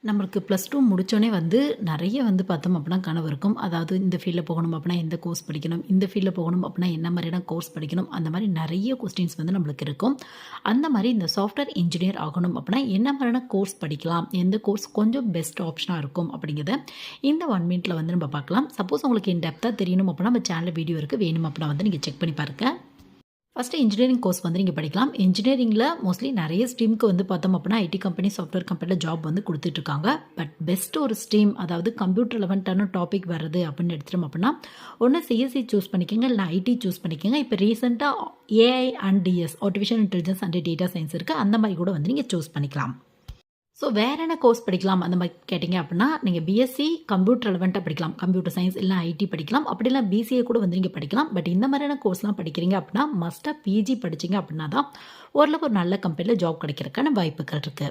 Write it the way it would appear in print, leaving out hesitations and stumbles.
நம்மளுக்கு +2 முடிச்சோனே நெறைய பார்த்தோம் அப்டின்னா கனவு இருக்கும். அதாவது இந்த ஃபீல்ட்ல போகணும் அப்டின்னா எந்த கோர்ஸ் படிக்கணும்? இந்த ஃபீல்ட்ல போகணும் அப்டின்னா என்ன மாரியான கோர்ஸ் படிக்கணும்? அந்த மாரி நெறைய கொஸ்டின்ஸ் நம்மளுக்கு இருக்கும். அந்த மாரி இந்த சாஃப்ட்வேர் இன்ஜினியர் ஆகணும் அப்டின்னா என்ன மாரியான கோர்ஸ் படிக்கலாம்? எந்த கோர்ஸ் கொஞ்சம் பெஸ்ட் ஆப்ஷனா இருக்கும் அப்டிங்கிறத இந்த 1 மினிட்ல நம்ம பார்க்கலாம். சப்போஸ் உங்களுக்கு இன் டெப்த்தா தெரியணும் அப்டின்னா நம்ம சேனல்ல வீடியோ இருக்கு. வேணும் அப்டின்னா நீங்க செக் பண்ணி பாருங்க. ஃபஸ்ட்டு இன்ஜினியரிங் கோர்ஸ் நீங்க படிக்கலாம். இன்ஜினியரிங்கில மோஸ்ட்லி நெறைய ஸ்ட்ரீம்க்கு பார்த்தோம் அப்டின்னா ஐடி கம்பெனி, சாஃப்ட்வேர் கம்பெனில ஜாப் குடுத்துட்ருக்காங்க. பட் பெஸ்ட் ஒரு ஸ்ட்ரீம் அதாவது கம்ப்யூட்டர் ரிலவென்ட்டான டாபிக் வருது அப்படின்னு எடுத்துட்டோம் அப்டின்னா, ஒண்ணு சிஎஸ்சி சூஸ் பண்ணிக்கங்க, இல்ல ஐடி சூஸ் பண்ணிக்கங்க. இப்போ ரீசென்ட்டா AI and DS artificial intelligence and data science இருக்கு. அந்த மாரி கூட நீங்க சூஸ் பண்ணிக்கலாம். ஸோ வேற என்ன கோர்ஸ் படிக்கலாம் அந்த மாதிரி கேட்டிங்க அப்படின்னா, நீங்கள் பிஎஸ்சி கம்ப்யூட்டர் ரெலவெண்ட்டாக படிக்கலாம். கம்ப்யூட்டர் சயின்ஸ் இல்லை ஐடி படிக்கலாம். அப்படி இல்லை பிசிஏ கூட நீங்கள் படிக்கலாம். பட் இந்த மாதிரியான கோர்ஸ்லாம் படிக்கிறீங்க அப்படின்னா மஸ்ட்டாக பிஜி படிச்சிங்க அப்படின்னா தான் ஓரளவுக்கு ஒரு நல்ல கம்பெனியில் ஜாப் கிடைக்கிறதுக்கான வாய்ப்புகள் இருக்குது.